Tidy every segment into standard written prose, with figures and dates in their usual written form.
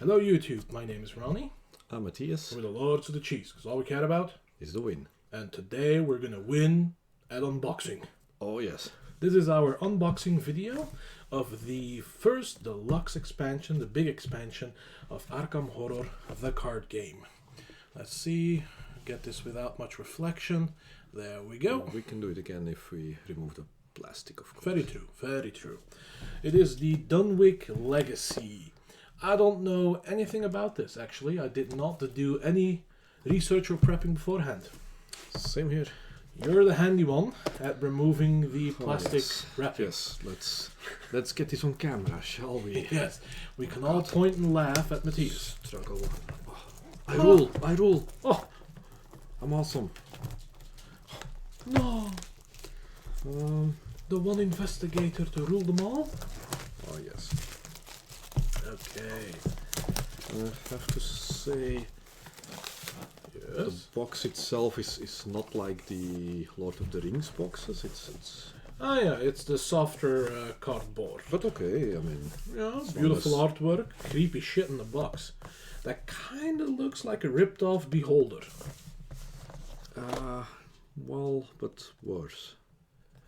Hello YouTube, my name is Ronnie. I'm Matthias. We're the Lords of the Cheese, because all we care about Is the win. and today we're gonna win at unboxing. Oh yes. This is our unboxing video of the first deluxe expansion, the big expansion of Arkham Horror, the card game. Let's see, get this without much reflection. There we go. We can do it again if we remove the plastic, of course. Very true, very true. It is the Dunwich Legacy. I don't know anything about this, actually. I did not do any research or prepping beforehand. Same here. You're the handy one at removing the plastic yes. wrapping. Yes, let's get this on camera, shall we? Yes, we can all point and laugh at Matthias. Struggle. Oh, I rule. I rule. Oh, I'm awesome. no. The one investigator to rule them all? Oh yes. Okay. I have to say, the Yes. box itself is not like the Lord of the Rings boxes. It's. Ah yeah, it's the softer cardboard. But okay. I mean. Yeah, As beautiful long artwork. Creepy shit in the box. That kind of looks like a ripped off Beholder. Well, but worse.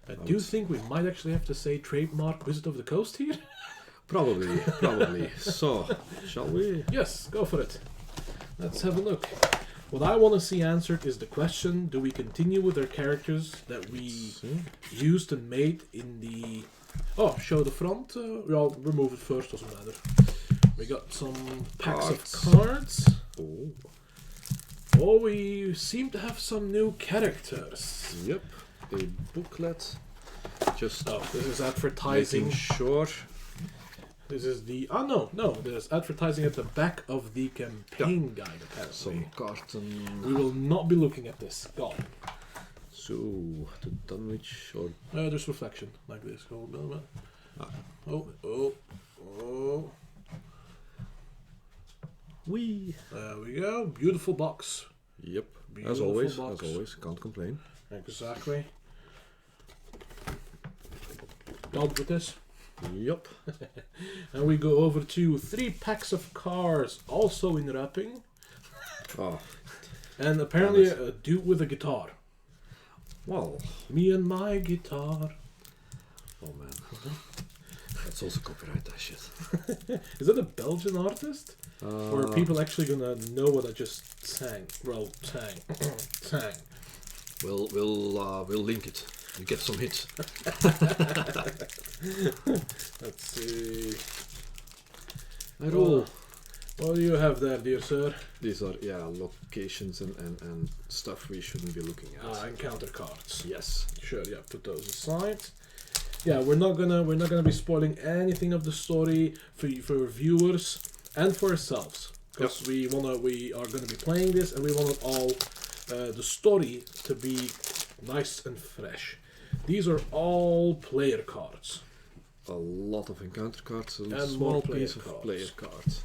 Do you think we might actually have to say trademark Wizard of the Coast here? Probably, probably. So, shall we? Yes, go for it. Let's have a look. What I want to see answered is the question, do we continue with our characters that we used and made in the... Oh, show the front. Well, remove it first, doesn't matter. We got some packs of cards. Oh. Oh, we seem to have some new characters. Yep. A booklet. Just Oh, this is advertising. making sure. This is the... Oh, no. There's advertising at the back of the campaign guide, apparently. Some carton. We will not be looking at this. Gone. So, the Dunwich or... There's reflection, like this. Hold on. Oh. Wee. There we go. Beautiful box. Yep. Beautiful as always. box. As always. Can't complain. Exactly. Done with this. Yep. And we go over to 3 packs of cards, also in wrapping. Oh. And apparently a dude with a guitar. Well. Me and my guitar. Oh man. That's also copyright that shit. Is that a Belgian artist? Or are people actually gonna know what I just sang? Well, sang. We'll link it. You get some hits. Let's see. I roll. What do you have there, dear sir? These are locations and stuff we shouldn't be looking at. Encounter cards. Yes. Sure, yeah, put those aside. Yeah, we're not gonna be spoiling anything of the story for viewers and for ourselves, because we are gonna be playing this and we want it all the story to be nice and fresh. These are all player cards. A lot of encounter cards and And small more player piece of cards. player cards.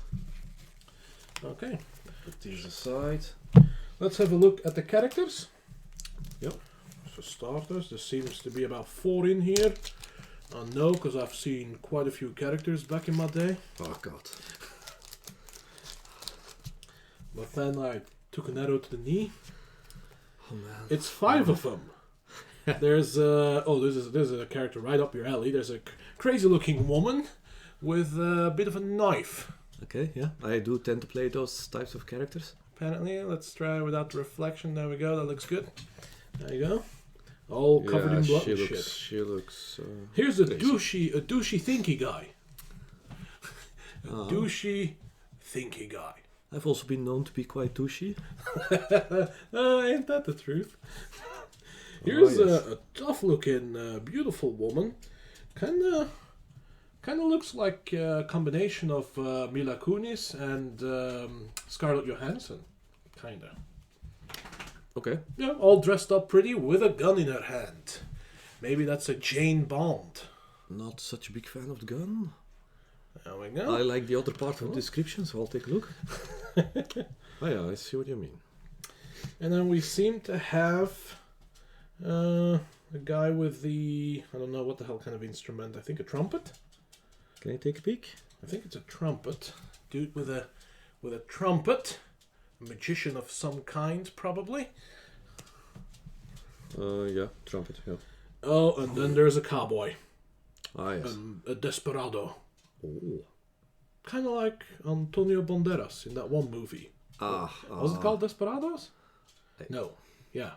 Okay, Put these aside. let's have a look at the characters. Yep. For starters, there seems to be about 4 in here. I know, because I've seen quite a few characters back in my day. Oh god. But then I took an arrow to the knee. Oh man. It's 5 of them. There's there's a character right up your alley. There's a crazy looking woman with a bit of a knife. Okay, yeah. I do tend to play those types of characters. Apparently, let's try without the reflection. There we go. That looks good. There you go. All covered in blood and shit. She looks. Here's a crazy. douchey thinky guy. Douchey thinky guy. I've also been known to be quite douchey. Ain't that the truth? Here's yes. a tough-looking, beautiful woman. Kinda looks like a combination of Mila Kunis and Scarlett Johansson. Kinda. Okay. Yeah, all dressed up pretty with a gun in her hand. Maybe that's a Jane Bond. Not such a big fan of the gun. There we go. I like the other part of the description, so I'll take a look. Oh yeah, I see what you mean. And then we seem to have a guy with the... I don't know what the hell kind of instrument. I think a trumpet? Can I take a peek? I think it's a trumpet. Dude with a with a trumpet. A magician of some kind, probably. Yeah, trumpet, yeah. Oh, and then there's a cowboy. Ah, yes. A desperado. Oh. Kind of like Antonio Banderas in that one movie. Was it called Desperados? No. Yeah.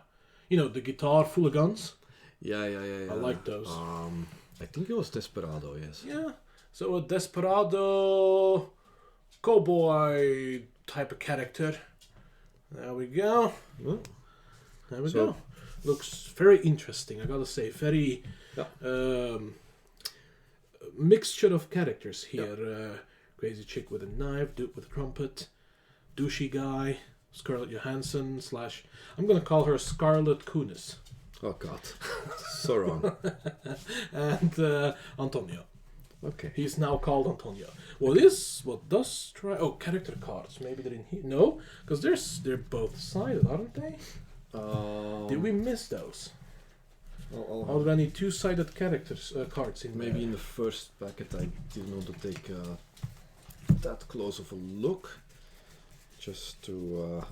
You know, the guitar full of guns. Yeah. I like those. I think it was Desperado, yes. Yeah. So a desperado cowboy type of character. There we go. Oh. There we go. Looks very interesting, I gotta say. Very mixture of characters here. Yeah. Crazy chick with a knife, dude with a trumpet, douchey guy, Scarlett Johansson / I'm gonna call her Scarlett Kunis. Oh god. So wrong. And Antonio. Okay. He's now called Antonio. What does try? Oh, character cards. Maybe they're in here. No, because they're both sided, aren't they? Did we miss those? Are there any two-sided characters cards in Maybe there? in the first packet I did not take that close of a look. Just to...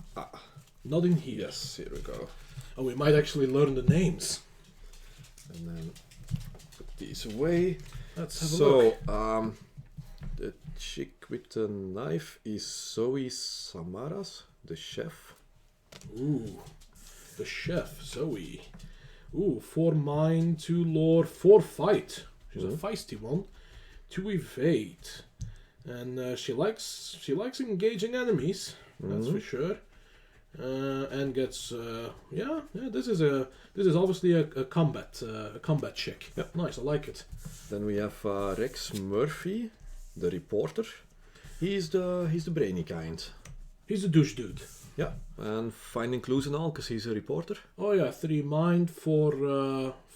Not in here. Yes, here we go. Oh, we might actually learn the names. And then put these away. Let's have a look. So, the chick with the knife is Zoe Samaras, the chef. Ooh, the chef, Zoe. Ooh, 4 mind, 2 lore, 4 fight. She's a feisty one. 2 evade. And she likes engaging enemies, that's for sure. And gets this is obviously a combat chick. Yep. Nice, I like it. Then we have Rex Murphy, the reporter. He's the brainy kind. He's a douche dude. Yeah, and finding clues and all, because he's a reporter. Oh yeah, 3 mind, 4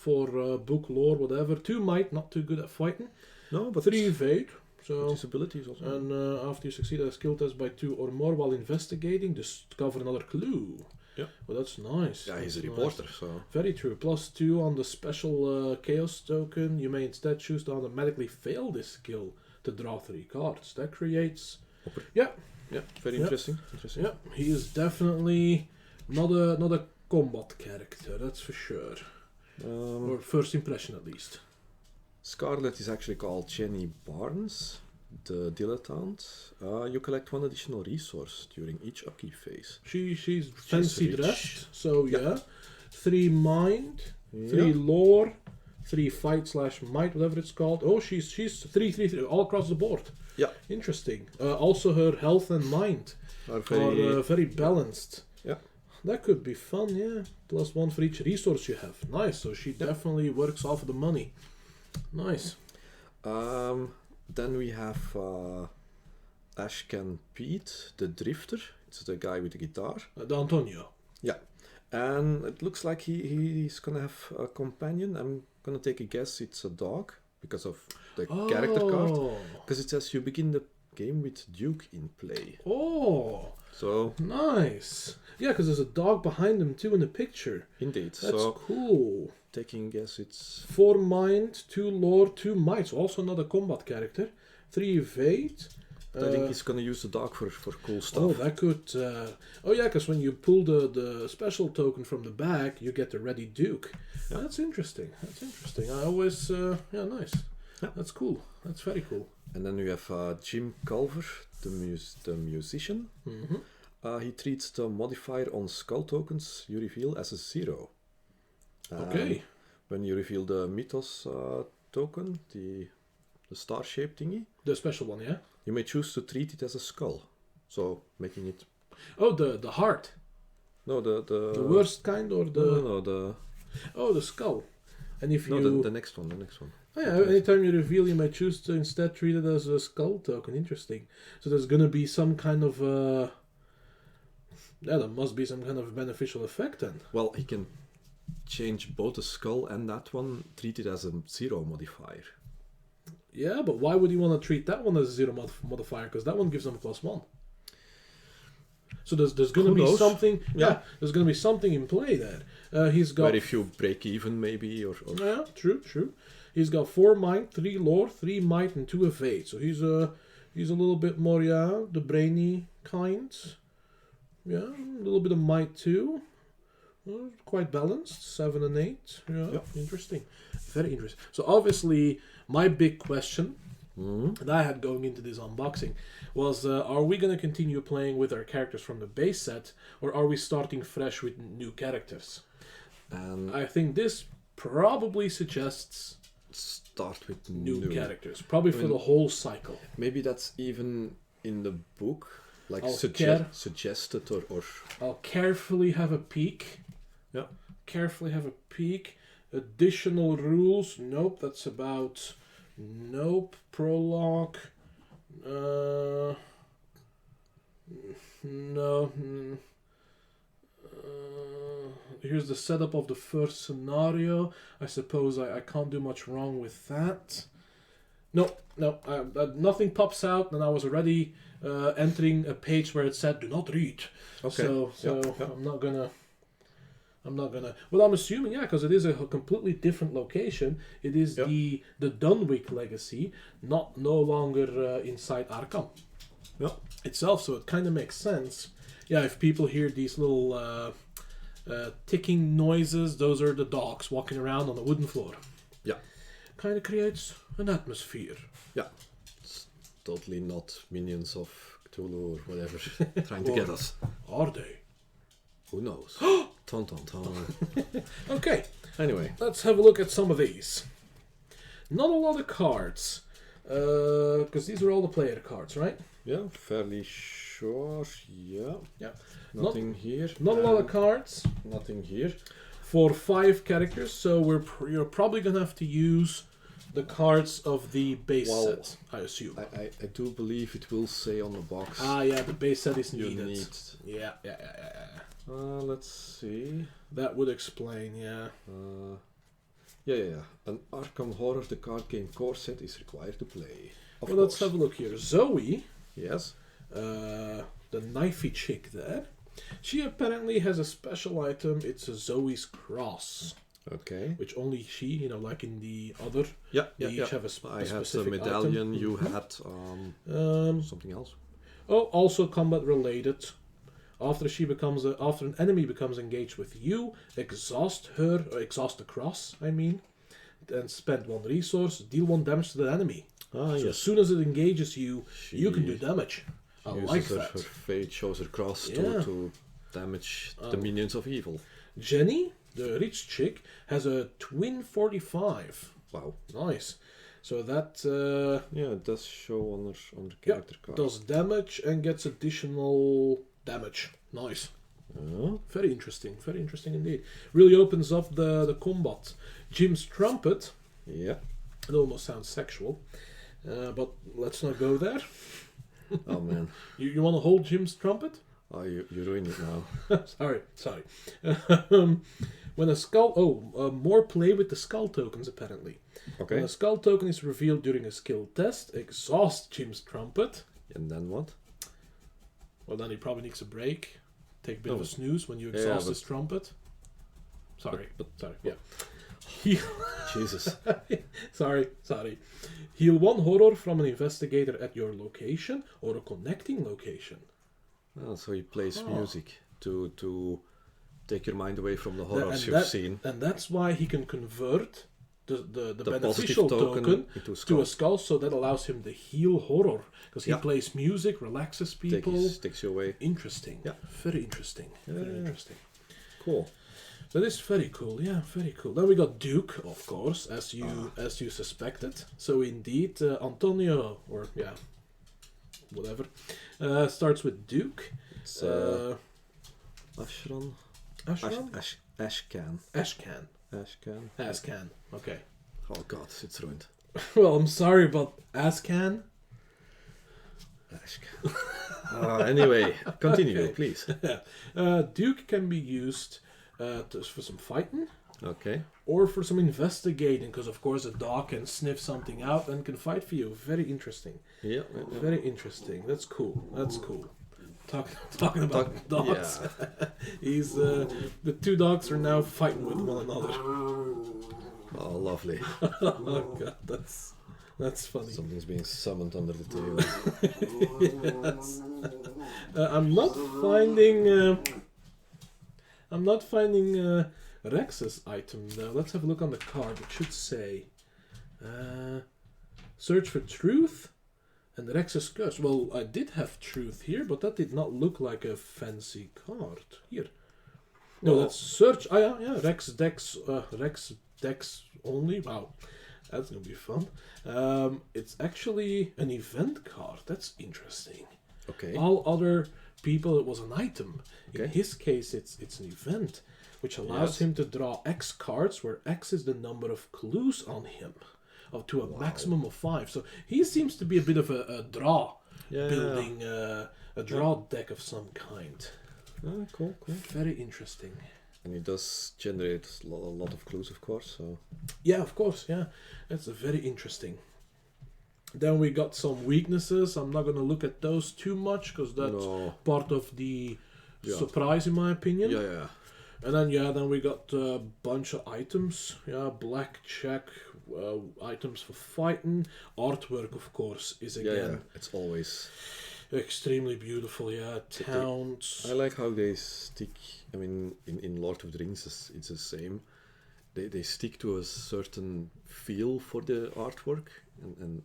book lore, whatever. 2 might, not too good at fighting. No, but 3 evade. So his abilities also. and after you succeed at a skill test by 2 or more while investigating, discover another clue. Yeah. Well, that's nice. Yeah, he's a That's reporter, nice. so... Very true. +2 on the special chaos token. You may instead choose to automatically fail this skill to draw 3 cards. That creates... Yeah, very interesting. Yeah, he is definitely not a combat character, that's for sure. Or first impression at least. Scarlett is actually called Jenny Barnes, the dilettante. You collect 1 additional resource during each upkeep phase. She's fancy rich. dressed, so yeah. 3 mind, 3 Yeah. lore, 3 fight / might, whatever it's called. Oh, she's 3 all across the board. Yeah. Interesting. Also, her health and mind Are are very balanced. Yeah. That could be fun, yeah. +1 for each resource you have. Nice. So she definitely works off of the money. Nice. Then we have Ashcan Pete, the drifter. It's the guy with the guitar. The Antonio. Yeah. And it looks like he's gonna have a companion. I'm gonna take a guess it's a dog because of the character card. Because it says you begin the game with Duke in play. Oh, So nice. Yeah, because there's a dog behind him too in the picture. indeed. That's So cool. taking a guess it's 4 mind, 2 lore, 2 might. So also another combat character. 3 evade. I think he's gonna use the dog for cool stuff. Oh, that could... oh yeah, because when you pull the special token from the bag, you get the ready Duke. Yeah. That's interesting. I always... nice. Yeah. That's cool. That's very cool. And then we have Jim Culver, the musician. Mm-hmm. He treats the modifier on skull tokens you reveal as a 0. Okay. When you reveal the Mythos token, the star-shaped thingy, The special one, yeah? you may choose to treat it as a skull. So making it... Oh, the heart. No, the worst kind or the... No, the... Oh, the skull. And if No, you... the next one. Oh, yeah, anytime you reveal, you may choose to instead treat it as a skull token. Interesting. So there's gonna be some kind of... Yeah, there must be some kind of beneficial effect then. Well, he can change both the skull and that one, treat it as a 0 modifier. Yeah, but why would you want to treat that one as a 0 modifier? Because that one gives them a +1. So there's going to Who be knows? something... Yeah. There's going to be something in play there. He's got... Where if you break even, maybe, or... Yeah, true. He's got 4 mind, 3 lore, 3 might, and 2 evade. So he's He's a little bit more, the brainy kind. Yeah, a little bit of might too. Quite balanced, 7 and 8. Yeah, interesting. Very interesting. So obviously, my big question that I had going into this unboxing was, are we going to continue playing with our characters from the base set, or are we starting fresh with new characters? I think this probably suggests start with new characters, probably for the whole cycle. Maybe that's even in the book, like suggested or... I'll carefully have a peek. Yeah. Carefully have a peek. Additional rules. Nope, that's about... Nope. Prologue. No. Here's the setup of the first scenario. I suppose I can't do much wrong with that. No. Nothing pops out, and I was already entering a page where it said, "Do not read." Okay. So I'm not gonna. Well, I'm assuming, because it is a completely different location. It is the Dunwich Legacy, no longer inside Arkham itself. So it kind of makes sense. Yeah, if people hear these little ticking noises, those are the dogs walking around on the wooden floor. Yeah, kind of creates an atmosphere. Yeah, it's totally not minions of Cthulhu or whatever trying to get us. Are they? Who knows? Ton. Okay. Anyway. Let's have a look at some of these. Not a lot of cards. Because these are all the player cards, right? Yeah, fairly sure. Yeah. Nothing here. Not a lot of cards. Nothing here. For 5 characters, so you're probably going to have to use the cards of the base set, I assume. I do believe it will say on the box. The base set is needed. Yeah. Let's see. That would explain, An Arkham Horror, the card game core set is required to play. Let's have a look here. Zoe. Yes. The knifey chick there. She apparently has a special item. It's a Zoe's Cross. Okay. Which only she, like in the other. They each have a specific I had the medallion. Item. You had something else. Oh, also combat related. After an enemy becomes engaged with you, exhaust the cross, and spend 1 resource, deal 1 damage to the enemy. As soon as it engages you, you can do damage. I like that. Her fate shows her cross to damage the minions of evil. Jenny, the rich chick, has a twin 45. Wow. Nice. So that... it does show on her character card. Does damage and gets additional... damage. Nice. Very interesting indeed. Really opens up the combat. Jim's trumpet. Yeah. It almost sounds sexual. But let's not go there. Oh man. You want to hold Jim's trumpet? Oh, you ruined it now. Sorry. When a skull... more play with the skull tokens apparently. Okay. When a skull token is revealed during a skill test, exhaust Jim's trumpet. And then what? Well, then he probably needs a break. Take a bit of a snooze when you exhaust his trumpet. Sorry. Jesus. Sorry. Heal 1 horror from an investigator at your location or a connecting location. So he plays music to take your mind away from the horrors you've seen. And that's why he can convert the beneficial token to a skull, so that allows him to heal horror. Because he plays music, relaxes people. Takes you away. Interesting. Yeah. Very interesting. Very interesting. Cool. That is very cool. Yeah, very cool. Then we got Duke, of course, as you suspected. So indeed, Antonio, or whatever, starts with Duke. It's Ashran. Ashcan. Okay. Oh god, it's ruined. Well, I'm sorry, but Ashcan. Anyway, continue, please. Duke can be used for some fighting. Okay. Or for some investigating, because of course a dog can sniff something out and can fight for you. Very interesting. Yeah. Very interesting. That's cool. Talking about dogs. Yeah. He's the 2 dogs are now fighting with one another. Oh, lovely. Oh god, That's funny. Something's being summoned under the table. Yes. I'm not finding. I'm not finding Rex's item though. Let's have a look on the card. It should say, "Search for truth," and Rex's curse. Well, I did have truth here, but that did not look like a fancy card. Here. No, Well- that's search. Oh yeah, Rex Dex only. Wow, that's gonna be fun. It's actually an event card. That's interesting. Okay. All other people, it was an item. In Okay. his case, it's an event, which allows Yes. him to draw X cards, where X is the number of clues on him, up to a maximum of 5. So he seems to be a bit of a draw, Yeah. building a draw deck of some kind. Ah, cool. Very interesting. And it does generate a lot of clues, of course. So Yeah, of course, yeah. That's very interesting. Then we got some weaknesses. I'm not going to look at those too much, because that's no. part of the Yeah. surprise, in my opinion. Yeah. And then we got a bunch of items. Yeah, black check, items for fighting. Artwork, of course, is again Yeah. It's always. extremely beautiful. Yeah, towns. I like how they stick. I mean, in Lord of the Rings, it's the same. They stick to a certain feel for the artwork, and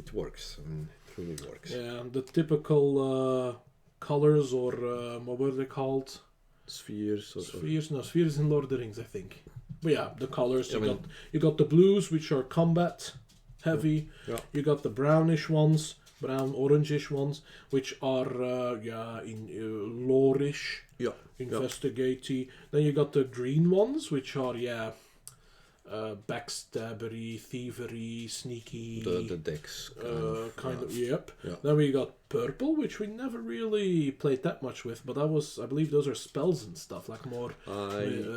it works. I mean, it really works. Yeah, the typical colors, or what were they called? Spheres. Spheres. No, spheres in Lord of the Rings, I think. But yeah, the colors. I mean- You got the blues, which are combat heavy. Yeah. You got the brownish ones, brown orangish ones, which are in lore-ish, Yeah. investigaty. Then you got the green ones, which are backstabbery, thievery, sneaky. The decks. Kind of, yep. Yeah. Then we got purple, which we never really played that much with, but I believe those are spells and stuff, like more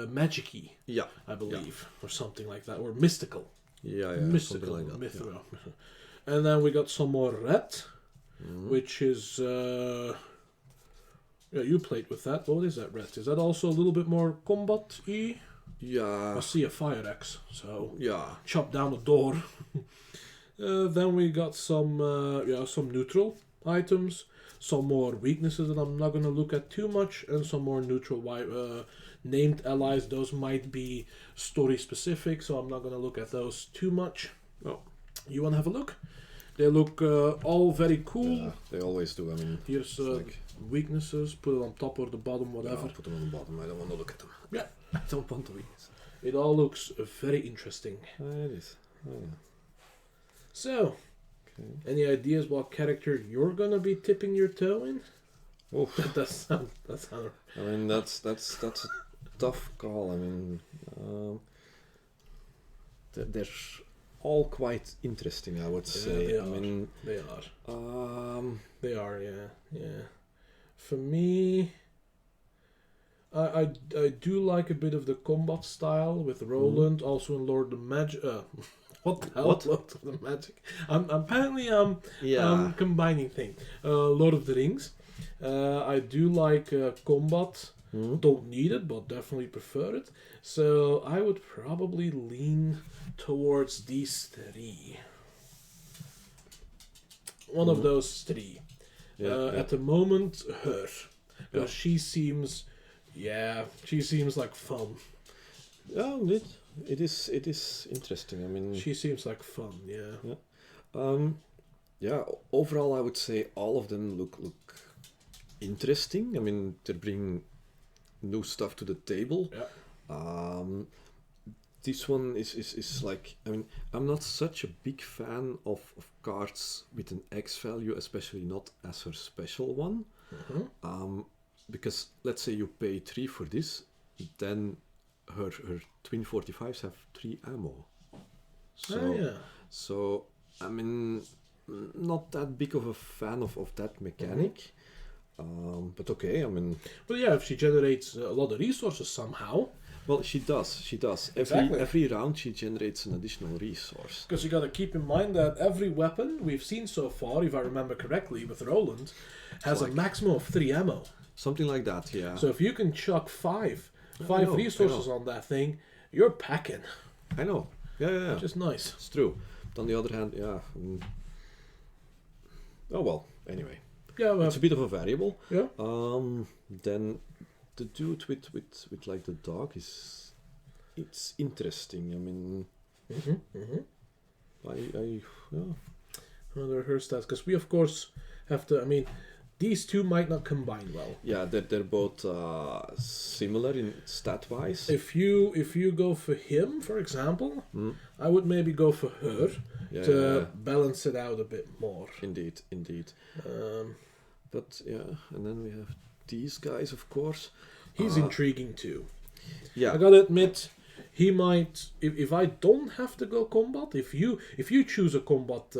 magic-y, Yeah. I believe, or something like that, or mystical. Yeah. Mystical, Something like that. mythical. And then we got some more red, Mhm. which is you played with that. What is that red? Is that also a little bit more combat-y? Yeah. I see a fire axe, so Yeah. chop down a door. Then we got some neutral items, some more weaknesses that I'm not going to look at too much, and some more neutral named allies. Those might be story specific, so I'm not going to look at those too much. Oh. You want to have a look? They look all very cool. Yeah, they always do. I mean, Here's like- weaknesses. Put it on top or the bottom, whatever. I'll put them on the bottom. I don't want to look at them. Yeah. I don't want to read. It all looks very interesting. It is. Oh, So, okay. any ideas what character you're gonna be tipping your toe in? Oh, That's I mean that's a tough call. I mean, they're all quite interesting, I would say. they I mean, they are. um, They are, yeah. For me, I do like a bit of the combat style with Roland, also in Lord of the Magic. What the hell? What? Lord of the Magic. I'm apparently yeah. combining things. Lord of the Rings. I do like combat. Hmm? Don't need it, but definitely prefer it. So I would probably lean towards these three. One of those three. Yeah, At the moment, her. Yeah. She seems like fun. Yeah, it is interesting. I mean, She seems like fun, yeah. yeah. Overall, I would say all of them look interesting. I mean, they're bringing new stuff to the table. Yeah. This one is like, I mean, I'm not such a big fan of cards with an X value, especially not as her special one. Mhm. Because let's say you pay 3 for this, then her twin 45s have 3 ammo. So, Oh, yeah. so I mean, not that big of a fan of that mechanic. But okay, I mean, But yeah, if she generates a lot of resources somehow, well, she does. Exactly. Every round she generates an additional resource. because you got to keep in mind that every weapon we've seen so far, if I remember correctly, with Roland, has a like- maximum of 3 ammo. Something like that, yeah. So if you can chuck five I know. resources on that thing, you're packing. I know. Yeah. Just nice. It's true. on the other hand, yeah. Oh well. Anyway, Yeah, well, it's a bit of a variable. yeah. Then the dude with like the dog it's interesting. I mean, yeah. Well, there are her stats because we of course have to. I mean, these two might not combine well. Yeah, they're both similar in stat wise. If you go for him, for example, I would maybe go for her to balance it out a bit more. Indeed. But yeah, and then we have these guys, of course. He's intriguing too. Yeah, I gotta admit, he might. If I don't have to go combat, if you choose a combat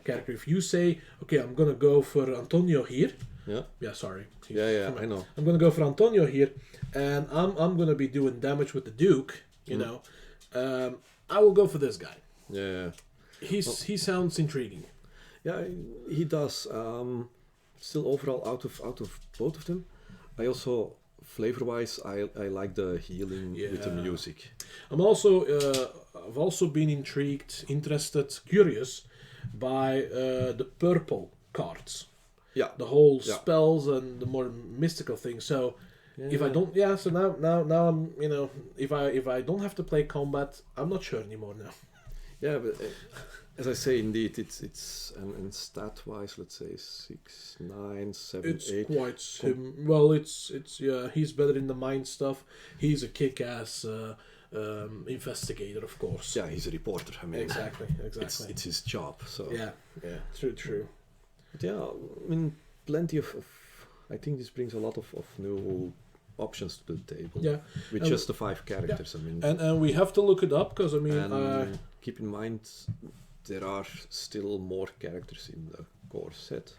character, if you say, okay, I'm gonna go for Antonio here. Yeah, sorry. I know. I'm gonna go for Antonio here, and I'm gonna be doing damage with the Duke. You know, I will go for this guy. Yeah. He sounds intriguing. Yeah, he does. Still, overall, out of both of them, I also flavor-wise, I like the healing with the music. I've also been interested, curious by the purple cards. Yeah. The whole spells and the more mystical things. So if I don't, so now I'm, if I don't have to play combat, I'm not sure anymore now. Yeah, but as I say, indeed, it's and stat-wise, let's say 6, 9, 7, It's 8. quite well. It's he's better in the mind stuff. He's a kick-ass investigator, of course. Yeah, he's a reporter. I mean, exactly. It's his job. So Yeah, true. But yeah, I mean, plenty of I think this brings a lot of new options to the table. Yeah, with just the 5 characters. I mean, and we have to look it up because I mean, keep in mind there are still more characters in the core set.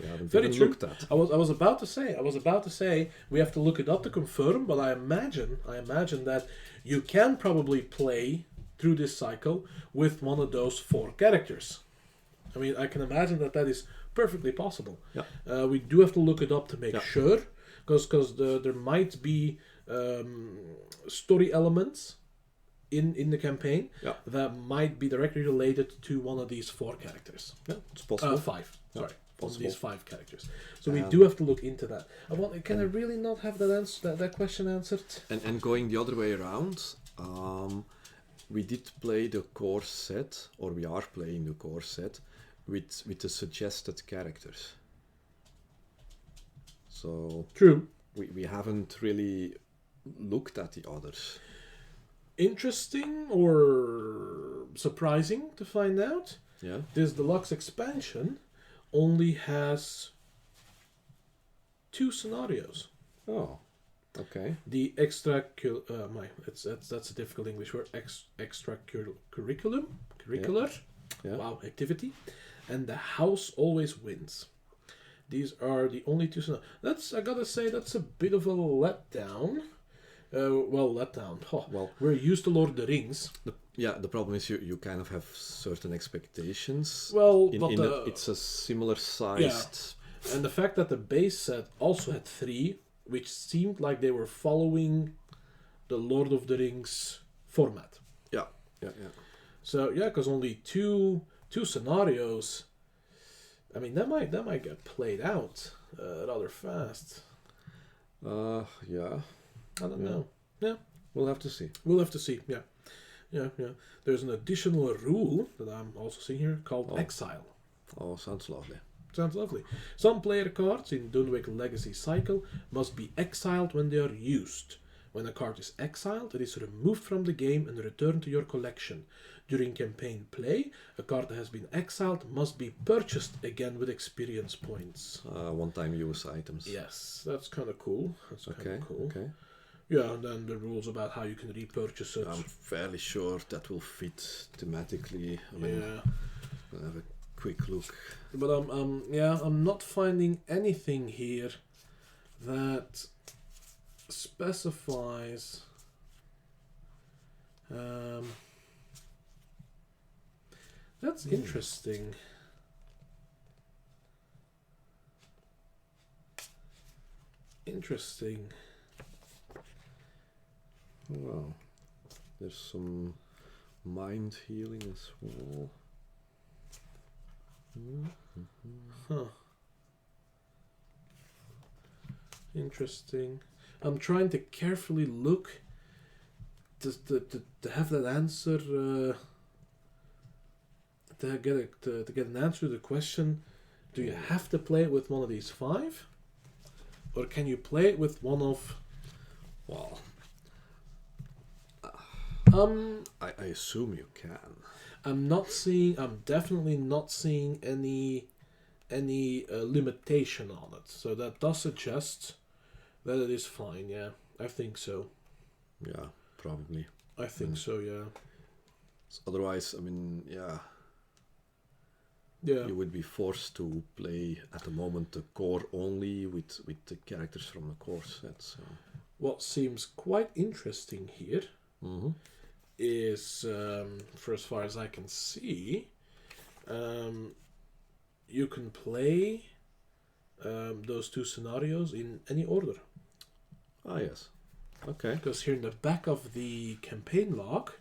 We haven't very even true. looked at. I was about to say we have to look it up to confirm, but I imagine that you can probably play through this cycle with one of those 4 characters. I mean, I can imagine that is perfectly possible. Yeah. We do have to look it up to make sure, because there might be story elements in the campaign that might be directly related to one of these 4 characters. Yeah, it's possible. 5. Sorry, one of these 5 characters. So we Um, do have to look into that. Can I really not have that question answered? And going the other way around, we did play the core set, or we are playing the core set with the suggested characters. So True. We haven't really looked at the others. Interesting or surprising to find out. Yeah. This deluxe expansion only has 2 scenarios. Oh, okay. The that's a difficult English word. Extracurricular, Yeah. wow, activity, and the house always wins. These are the only 2 scenarios. I gotta say, that's a bit of a letdown. Letdown. Oh, Well, we're used to Lord of the Rings. The problem is you kind of have certain expectations. Well, it's a similar sized. And the fact that the base set also had 3, which seemed like they were following the Lord of the Rings format. Yeah. So because only two scenarios, I mean that might get played out rather fast. Yeah. I don't know. Yeah, We'll have to see. we'll have to see. Yeah. There's an additional rule that I'm also seeing here called Exile. Oh, sounds lovely. Sounds lovely. Some player cards in Dunwich Legacy cycle must be exiled when they are used. When a card is exiled, it is removed from the game and returned to your collection. During campaign play, a card that has been exiled must be purchased again with experience points. One-time use items. Yes, that's kind of cool. Okay. Yeah, and then the rules about how you can repurchase it. I'm fairly sure that will fit thematically. I mean, I'll have a quick look. But I'm not finding anything here that specifies that's interesting. Wow. There's some mind healing as well. Huh. Interesting. I'm trying to carefully look to have that answer. To get an answer to the question, do you have to play it with one of these 5, or can you play it with one of? Well, I assume you can. I'm definitely not seeing any limitation on it. So that does suggest that it is fine. Yeah, I think so. Yeah, probably. I think so. Yeah. Otherwise, I mean, yeah. Yeah. You would be forced to play at the moment the core only with the characters from the core set. So. What seems quite interesting here is, for as far as I can see, you can play those 2 scenarios in any order. Ah, yes. Okay. Because here in the back of the campaign log,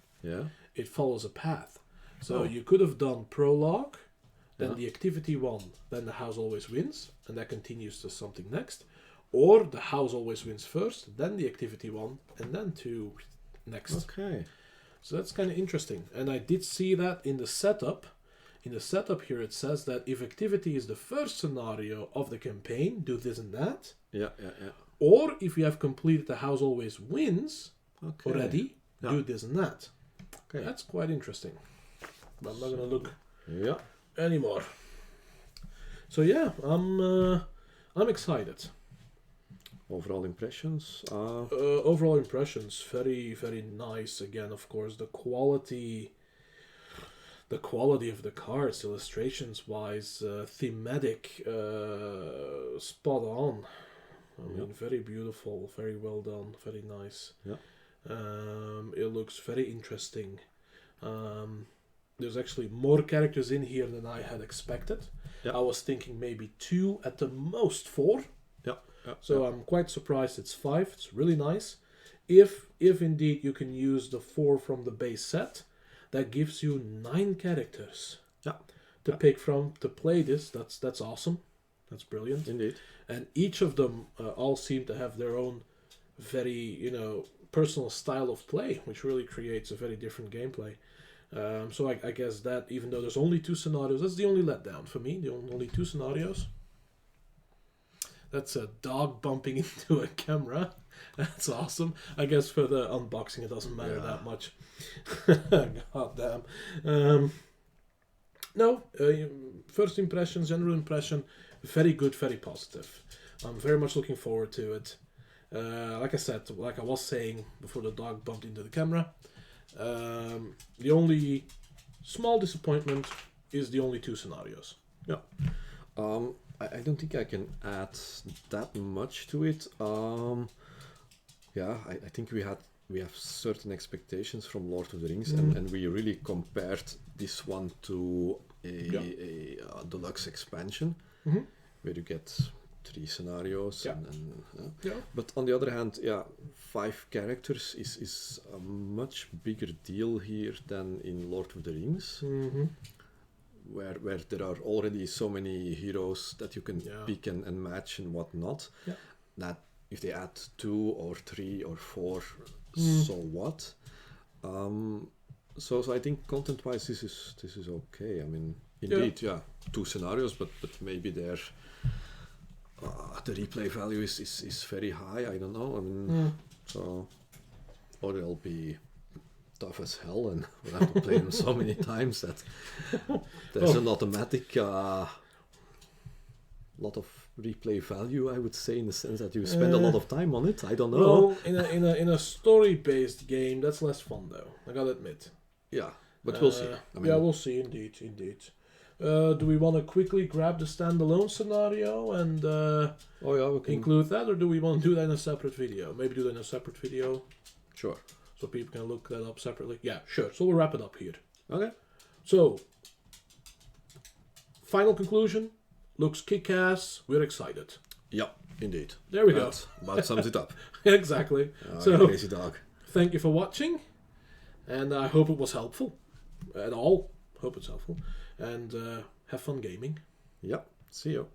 it follows a path. So you could have done prologue, then the activity 1, then the house always wins, and that continues to something next. Or the house always wins first, then the activity 1, and then to next. Okay. So that's kind of interesting. And I did see that in the setup. In the setup here it says that if activity is the first scenario of the campaign, do this and that. Yeah. Or if you have completed the house always wins already, do this and that. Okay. That's quite interesting. But I'm not going to look anymore. So yeah, I'm excited. Overall impressions? Overall impressions, very, very nice. Again, of course, the quality of the cards, illustrations wise, thematic, spot on. I mean, very beautiful, very well done, very nice. Yeah. It looks very interesting. There's actually more characters in here than I had expected. Yeah. I was thinking maybe 2, at the most 4. So I'm quite surprised it's 5. It's really nice. If indeed you can use the 4 from the base set, that gives you 9 characters to pick from to play this. That's awesome. That's brilliant. Indeed. And each of them all seem to have their own very, personal style of play, which really creates a very different gameplay. So I guess that even though there's only 2 scenarios, that's the only letdown for me. The only 2 scenarios. That's a dog bumping into a camera. That's awesome. I guess for the unboxing it doesn't matter that much. God damn. No, first impression, general impression, very good, very positive. I'm very much looking forward to it. Like I said, like I was saying before the dog bumped into the camera, the only small disappointment is the only 2 scenarios. Yeah. I don't think I can add that much to it. I think we have certain expectations from Lord of the Rings, and we really compared this one to a deluxe expansion, where you get 3 scenarios. But on the other hand, 5 characters is a much bigger deal here than in Lord of the Rings. Where there are already so many heroes that you can pick and match and whatnot, that if they add 2 or 3 or 4, so what? So I think content-wise this is okay. I mean, indeed, 2 scenarios, but maybe the replay value is very high. I don't know. I mean, or they'll be tough as hell, and we'll have to play them so many times that there's an automatic lot of replay value, I would say, in the sense that you spend a lot of time on it. I don't know. Well, in a story-based game, that's less fun, though. I gotta admit. Yeah, but we'll see. I mean, we'll see. Indeed. Do we want to quickly grab the standalone scenario and we can include that, or do we want to do that in a separate video? Maybe do that in a separate video. Sure. So people can look that up separately. Yeah, sure. So we'll wrap it up here. Okay. So, final conclusion. Looks kick-ass. We're excited. Yep, indeed. There we go. About sums it up. Exactly. So, crazy dog. Thank you for watching. And I hope it was helpful. At all. Hope it's helpful. And have fun gaming. Yeah, see you.